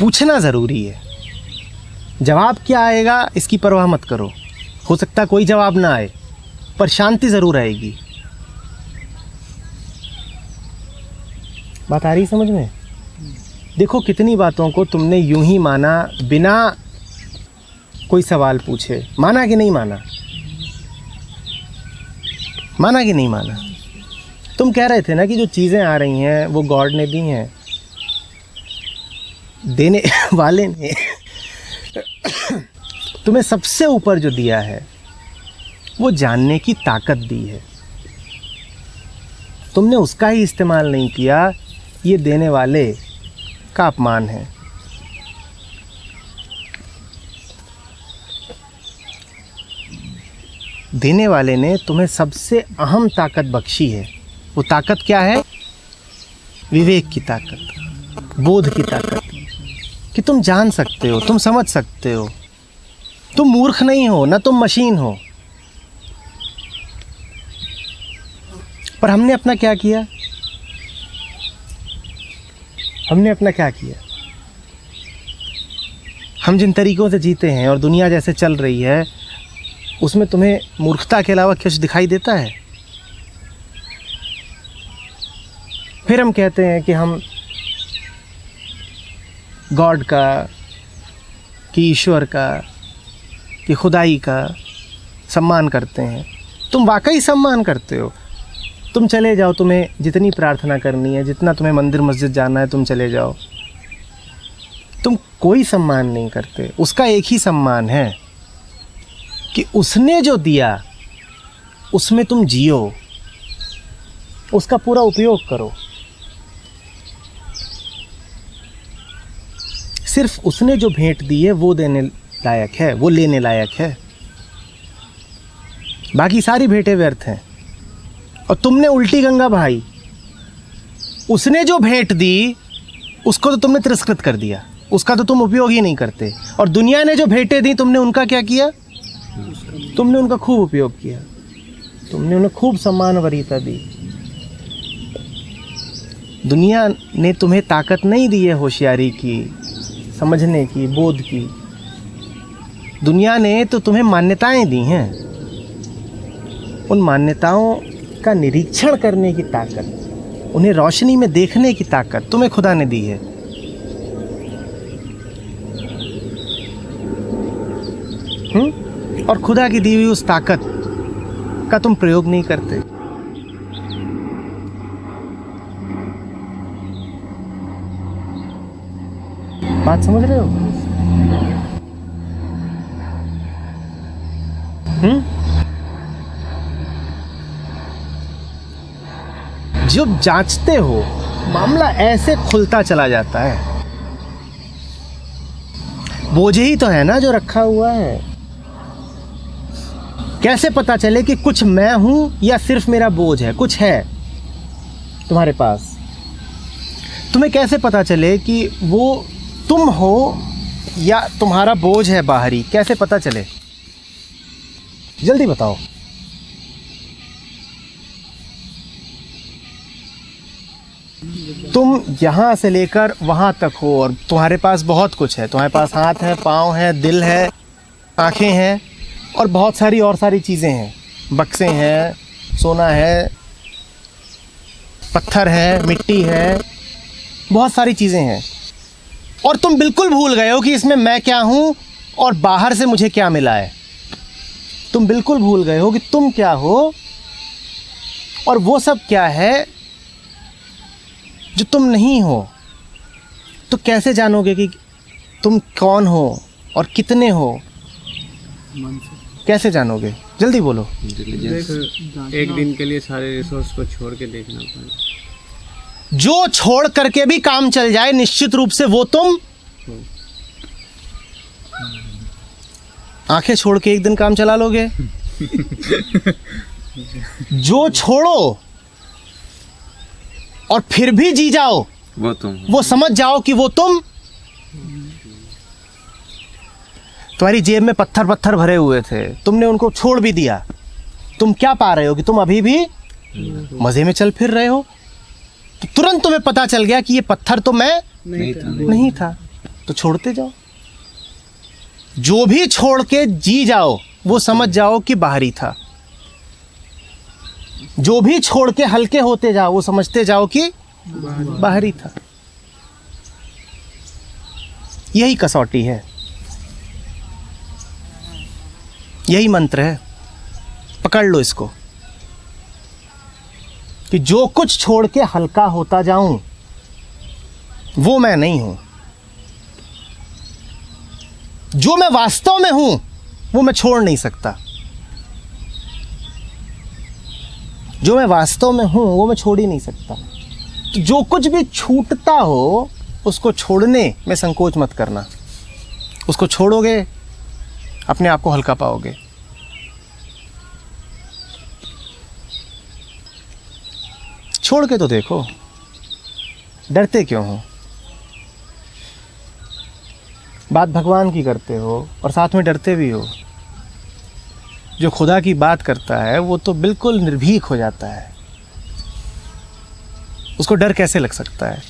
पूछना जरूरी है। जवाब क्या आएगा इसकी परवाह मत करो। हो सकता है कोई जवाब ना आए, पर शांति जरूर आएगी। बात आ रही समझ में? देखो कितनी बातों को तुमने यूं ही माना, बिना कोई सवाल पूछे। माना कि नहीं माना? माना कि नहीं माना? तुम कह रहे थे ना कि जो चीज़ें आ रही हैं वो गॉड ने दी हैं, देने वाले ने तुम्हें सबसे ऊपर जो दिया है वो जानने की ताकत दी है, तुमने उसका ही इस्तेमाल नहीं किया, ये देने वाले का अपमान है। देने वाले ने तुम्हें सबसे अहम ताकत बख्शी है। वो ताकत क्या है? विवेक की ताकत, बोध की ताकत, कि तुम जान सकते हो, तुम समझ सकते हो, तुम मूर्ख नहीं हो, ना तुम मशीन हो। पर हमने अपना क्या किया? हमने अपना क्या किया? हम जिन तरीकों से जीते हैं और दुनिया जैसे चल रही है, उसमें तुम्हें मूर्खता के अलावा कुछ दिखाई देता है? फिर हम कहते हैं कि हम गॉड का, कि ईश्वर का, कि खुदाई का सम्मान करते हैं। तुम वाकई सम्मान करते हो। तुम चले जाओ, तुम्हें जितनी प्रार्थना करनी है, जितना तुम्हें मंदिर मस्जिद जाना है, तुम चले जाओ। तुम कोई सम्मान नहीं करते। उसका एक ही सम्मान है कि उसने जो दिया उसमें तुम जियो, उसका पूरा उपयोग करो। सिर्फ उसने जो भेंट दी है वो देने लायक है, वो लेने लायक है। बाकी सारी भेंटें व्यर्थ हैं। और तुमने उल्टी गंगा बहाई। उसने जो भेंट दी उसको तो तुमने तिरस्कृत कर दिया, उसका तो तुम उपयोग ही नहीं करते। और दुनिया ने जो भेंटें दी, तुमने उनका क्या किया? तुमने उनका खूब उपयोग किया, तुमने उन्हें खूब सम्मान वरीयता दी। दुनिया ने तुम्हें ताकत नहीं दी है होशियारी की, समझने की, बोध की। दुनिया ने तो तुम्हें मान्यताएं दी हैं। उन मान्यताओं का निरीक्षण करने की ताकत, उन्हें रोशनी में देखने की ताकत तुम्हें खुदा ने दी है। और खुदा की दी हुई उस ताकत का तुम प्रयोग नहीं करते। बात समझ रहे हो? जब जांचते हो, मामला ऐसे खुलता चला जाता है। बोझ ही तो है ना जो रखा हुआ है। कैसे पता चले कि कुछ मैं हूं या सिर्फ मेरा बोझ है? कुछ है तुम्हारे पास। तुम्हें कैसे पता चले कि वो तुम हो या तुम्हारा बोझ है बाहरी? कैसे पता चले? जल्दी बताओ। तुम यहाँ से लेकर वहाँ तक हो और तुम्हारे पास बहुत कुछ है। तुम्हारे पास हाथ है, पाँव है, दिल है, आँखें हैं और बहुत सारी चीज़ें हैं। बक्से हैं, सोना है, पत्थर है, मिट्टी है, बहुत सारी चीज़ें हैं। और तुम बिल्कुल भूल गए हो कि इसमें मैं क्या हूँ और बाहर से मुझे क्या मिला है। तुम बिल्कुल भूल गए हो कि तुम क्या हो और वो सब क्या है जो तुम नहीं हो। तो कैसे जानोगे कि तुम कौन हो और कितने हो? कैसे जानोगे? जल्दी बोलो। एक दिन के लिए सारे रिसोर्स को छोड़ के देखना पड़ेगा। जो छोड़ करके भी काम चल जाए, निश्चित रूप से वो तुम। आंखें छोड़ के एक दिन काम चला लोगे? जो छोड़ो और फिर भी जी जाओ, वो तुम। वो समझ जाओ कि वो तुम। तुम्हारी जेब में पत्थर भरे हुए थे, तुमने उनको छोड़ भी दिया। तुम क्या पा रहे हो कि तुम अभी भी मजे में चल फिर रहे हो। तो तुरंत तुम्हें पता चल गया कि ये पत्थर तो मैं नहीं था। तो छोड़ते जाओ। जो भी छोड़ के जी जाओ, वो समझ जाओ कि बाहरी था। जो भी छोड़ के हल्के होते जाओ, वो समझते जाओ कि बाहरी था। यही कसौटी है, यही मंत्र है। पकड़ लो इसको कि जो कुछ छोड़ के हल्का होता जाऊं, वो मैं नहीं हूं। जो मैं वास्तव में हूं वो मैं छोड़ नहीं सकता। जो मैं वास्तव में हूं वो मैं छोड़ ही नहीं सकता। तो जो कुछ भी छूटता हो उसको छोड़ने में संकोच मत करना। उसको छोड़ोगे अपने आप को हल्का पाओगे। छोड़ के तो देखो, डरते क्यों हो? बात भगवान की करते हो और साथ में डरते भी हो। जो खुदा की बात करता है वो तो बिल्कुल निर्भीक हो जाता है, उसको डर कैसे लग सकता है?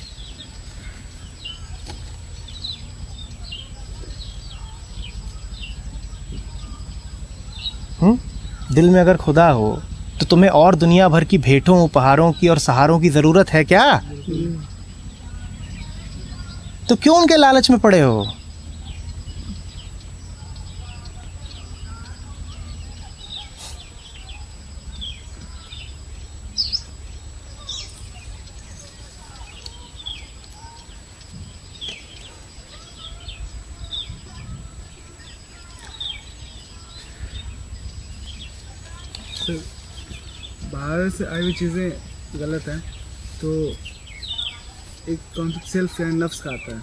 दिल में अगर खुदा हो तो तुम्हें और दुनिया भर की भेंटों, उपहारों की और सहारों की जरूरत है क्या? तो क्यों उनके लालच में पड़े हो? बाहर से आई हुई चीज़ें गलत हैं, तो एक कॉन्सेप्ट सेल्फ या नफ्स का आता है।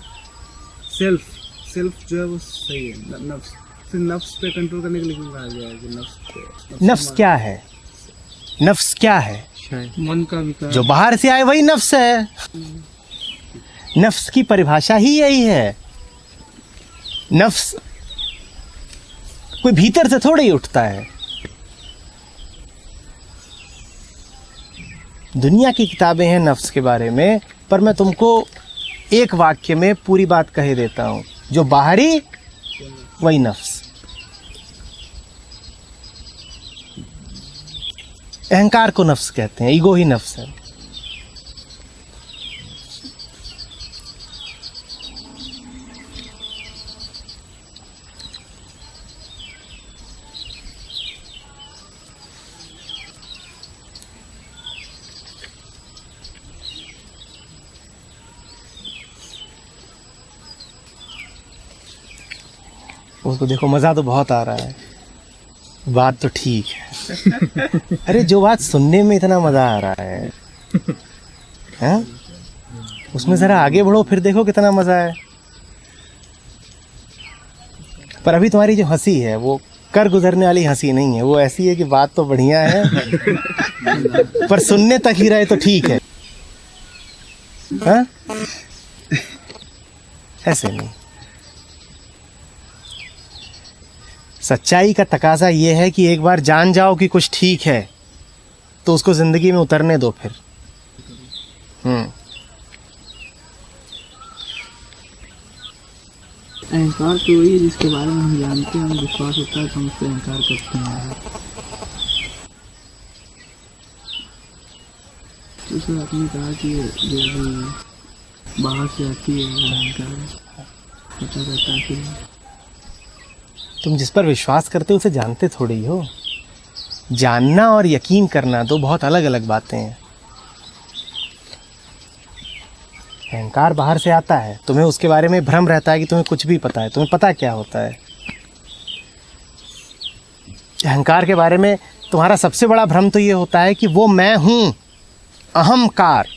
सेल्फ जो है वो सही है, नफ्स फिर नफ्स पे कंट्रोल करने के लिए क्यों कहा गया है कि नफ्स क्या है? नफ्स क्या है? मन का विकार। जो बाहर से आए वही नफ्स है। नफ्स की परिभाषा ही यही है। नफ्स कोई भीतर से थोड़ा ही उठता है। दुनिया की किताबें हैं नफ्स के बारे में, पर मैं तुमको एक वाक्य में पूरी बात कह देता हूं। जो बाहरी वही नफ्स। अहंकार को नफ्स कहते हैं, ईगो ही नफ्स है। उसको देखो, मज़ा तो बहुत आ रहा है, बात तो ठीक है। अरे जो बात सुनने में इतना मज़ा आ रहा है, हैं? उसमें ज़रा आगे बढ़ो, फिर देखो कितना मज़ा है। पर अभी तुम्हारी जो हंसी है वो कर गुजरने वाली हंसी नहीं है। वो ऐसी है कि बात तो बढ़िया है पर सुनने तक ही रहे तो ठीक है, हैं? ऐसे नहीं। सच्चाई का तकाजा ये है कि एक बार जान जाओ कि कुछ ठीक है तो उसको जिंदगी में उतरने दो फिर। अहंकार तो वही है जिसके बारे में हम जानते हैं, हमें विश्वास होता है तो हम उससे अहंकार करते हैं। तो सर आपने कहा कि जो भी बाहर से आती है वो अहंकार पता रहता है कि तुम जिस पर विश्वास करते हो उसे जानते थोड़ी हो। जानना और यकीन करना दो बहुत अलग अलग बातें हैं। अहंकार बाहर से आता है, तुम्हें उसके बारे में भ्रम रहता है कि तुम्हें कुछ भी पता है। तुम्हें पता क्या होता है? अहंकार के बारे में तुम्हारा सबसे बड़ा भ्रम तो ये होता है कि वो मैं हूँ, अहमकार।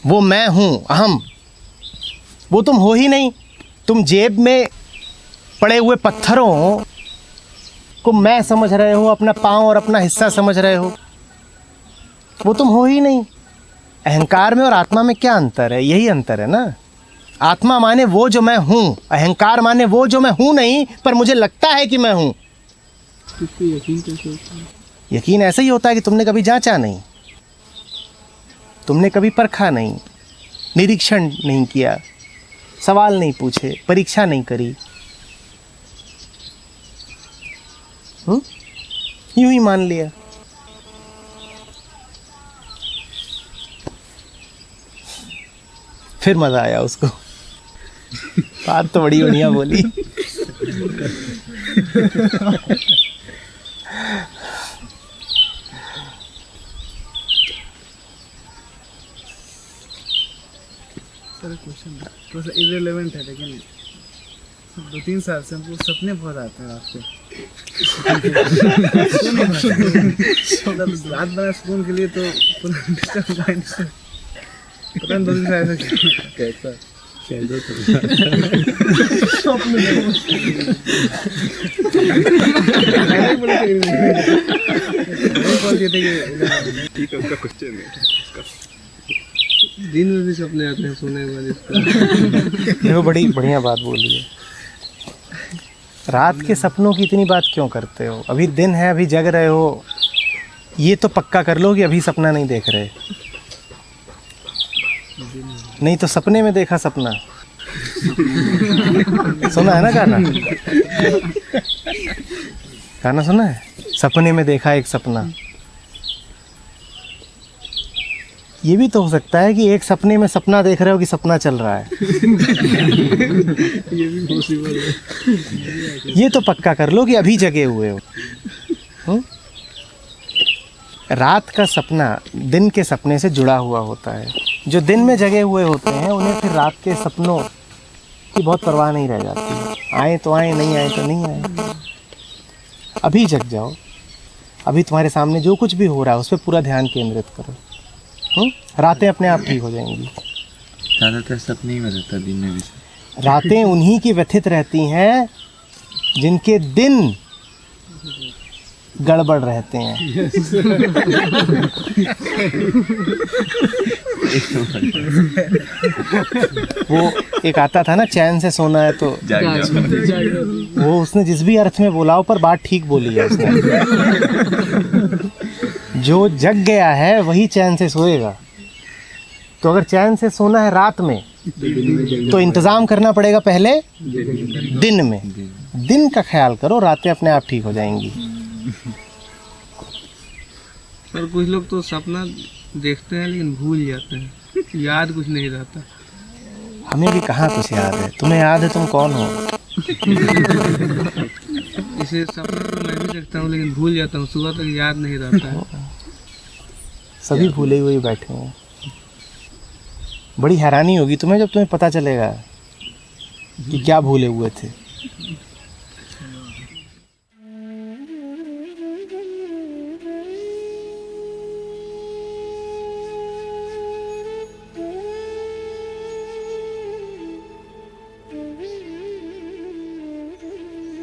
वो मैं हूँ, अहम, वो तुम हो ही नहीं। तुम जेब में पड़े हुए पत्थरों को मैं समझ रहे हो, अपना पाँव और अपना हिस्सा समझ रहे हो। वो तुम हो ही नहीं। अहंकार में और आत्मा में क्या अंतर है? यही अंतर है ना। आत्मा माने वो जो मैं हूँ, अहंकार माने वो जो मैं हूँ नहीं पर मुझे लगता है कि मैं हूँ। यकीन कैसे होता है? यकीन ऐसे ही होता है कि तुमने कभी जांचा नहीं, तुमने कभी परखा नहीं, निरीक्षण नहीं किया, सवाल नहीं पूछे, परीक्षा नहीं करी। यूं ही मान लिया। फिर मजा आया उसको। बात तो बड़ी बढ़िया बोली। सर क्वेश्चन थोड़ा सा इररिलेवेंट है, लेकिन 2-3 साल से हमको सपने बहुत आते हैं रात को। मतलब रात भर सुकून के लिए तो पूरा डिस्टर्ब माइंड से पता नहीं 2-3 साल से कैसा दिन में भी सपने आते हैं सोने के बाद। देखो बड़ी बढ़िया बात बोली है। रात के सपनों की इतनी बात क्यों करते हो? अभी दिन है, अभी जग रहे हो, ये तो पक्का कर लो कि अभी सपना नहीं देख रहे, नहीं तो सपने में देखा सपना। सुना है ना गाना? गाना सुना है? सपने में देखा एक सपना। ये भी तो हो सकता है कि एक सपने में सपना देख रहे हो कि सपना चल रहा है। ये भी पॉसिबल है। ये तो पक्का कर लो कि अभी जगे हुए हो। रात का सपना दिन के सपने से जुड़ा हुआ होता है। जो दिन में जगे हुए होते हैं उन्हें फिर रात के सपनों की बहुत परवाह नहीं रह जाती। आए तो आए, नहीं आए तो नहीं आए। अभी जग जाओ, अभी तुम्हारे सामने जो कुछ भी हो रहा है उस पर पूरा ध्यान केंद्रित करो। रातें अपने आप ठीक हो जाएंगी। ज़्यादातर सपने ही में रहता, दिन में भी। रातें उन्हीं की व्यथित रहती हैं जिनके दिन गड़बड़ रहते हैं। वो एक आता था ना, चैन से सोना है तो जाग जाओ। वो उसने जिस भी अर्थ में बोला पर बात ठीक बोली है उसने। जो जग गया है वही चैन से सोएगा। तो अगर चैन से सोना है रात में तो इंतज़ाम करना पड़ेगा पहले दिन में। दिन का ख्याल करो, रातें अपने आप ठीक हो जाएंगी। पर कुछ लोग तो सपना देखते हैं लेकिन भूल जाते हैं, याद कुछ नहीं रहता। हमें भी कहाँ कुछ याद है। तुम्हें याद है तुम कौन हो? इसे सपना तो मैं भी देखता हूँ लेकिन भूल जाता हूँ, सुबह तक याद नहीं रहता है। सभी भूले हुए बैठे हैं। बड़ी हैरानी होगी तुम्हें जब तुम्हें पता चलेगा कि क्या भूले हुए थे।